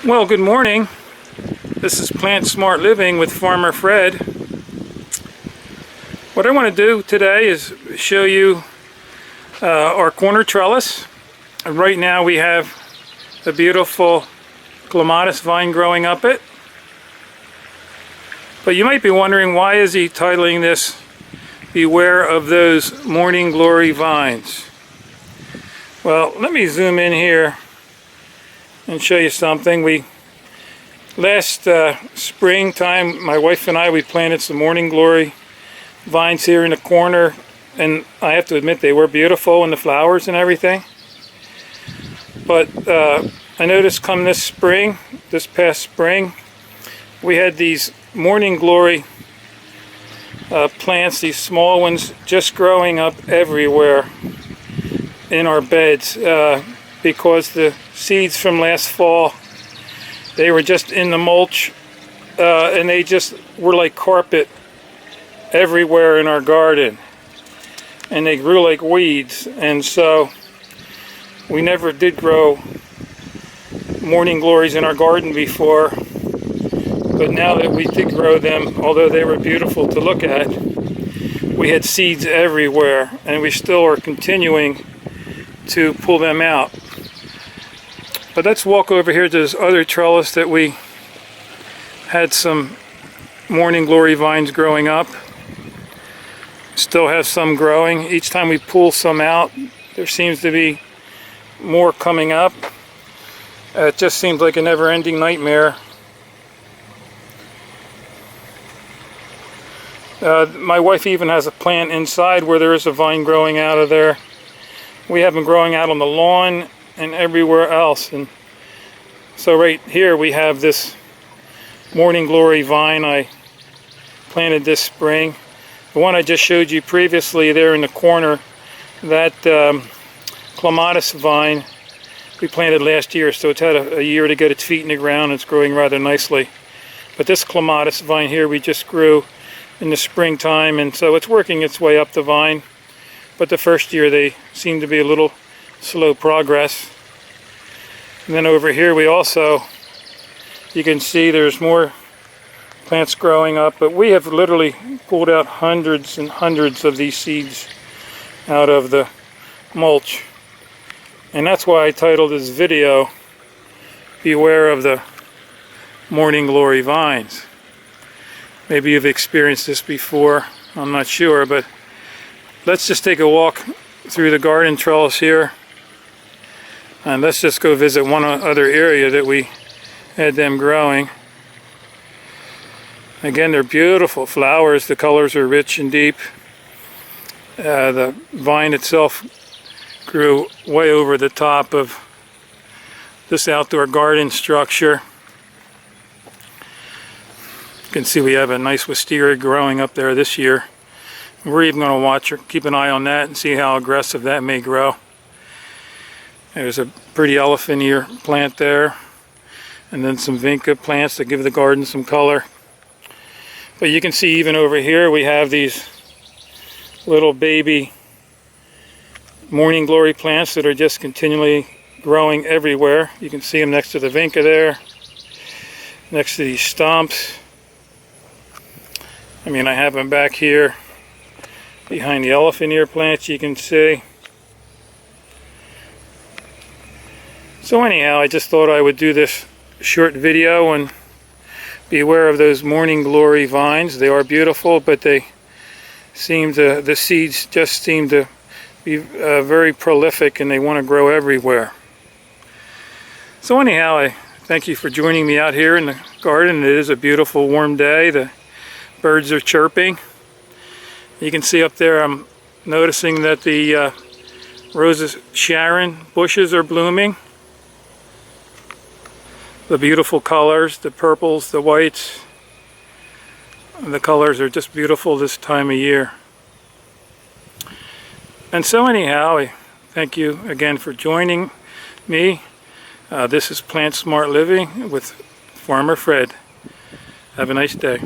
Well, good morning. This is Plant Smart Living with Farmer Fred. What I want to do today is show you our corner trellis. Right now we have a beautiful clematis vine growing up it. But you might be wondering, why is he titling this Beware of Those Morning Glory Vines? Well, let me zoom in here and show you something. Last springtime, my wife and we planted some morning glory vines here in the corner, and I have to admit they were beautiful in the flowers and everything. But I noticed come this past spring, we had these morning glory plants, these small ones, just growing up everywhere in our beds because the seeds from last fall, they were just in the mulch and they just were like carpet everywhere in our garden, and they grew like weeds. And so we never did grow morning glories in our garden before, but now that we did grow them, although they were beautiful to look at, we had seeds everywhere, and we still are continuing to pull them out. But let's walk over here to this other trellis that we had some morning glory vines growing up. Still have some growing. Each time we pull some out, there seems to be more coming up. It just seems like a never-ending nightmare. My wife even has a plant inside where there is a vine growing out of there. We have them growing out on the lawn and everywhere else. And so right here we have this morning glory vine I planted this spring. The one I just showed you previously there in the corner, that clematis vine we planted last year, so it's had a year to get its feet in the ground. It's growing rather nicely. But this clematis vine here we just grew in the springtime, and so it's working its way up the vine. But the first year they seem to be a little slow progress. And then over here we also, you can see there's more plants growing up, but we have literally pulled out hundreds and hundreds of these seeds out of the mulch. And that's why I titled this video, Beware of the Morning Glory Vines. Maybe you've experienced this before, I'm not sure, but let's just take a walk through the garden trellis here, and let's just go visit one other area that we had them growing. Again, they're beautiful flowers. The colors are rich and deep. The vine itself grew way over the top of this outdoor garden structure. You can see we have a nice wisteria growing up there this year. We're even going to watch or keep an eye on that and see how aggressive that may grow. There's a pretty elephant ear plant there, and then some vinca plants that give the garden some color. But you can see even over here we have these little baby morning glory plants that are just continually growing everywhere. You can see them next to the vinca there, next to these stumps. I mean, I have them back here behind the elephant ear plants, you can see. So anyhow, I just thought I would do this short video and beware of those morning glory vines. They are beautiful, but the seeds just seem to be very prolific, and they want to grow everywhere. So anyhow, I thank you for joining me out here in the garden. It is a beautiful warm day. The birds are chirping. You can see up there, I'm noticing that the Roses Sharon bushes are blooming. The beautiful colors, the purples, the whites, the colors are just beautiful this time of year. And so anyhow, I thank you again for joining me. This is Plant Smart Living with Farmer Fred. Have a nice day.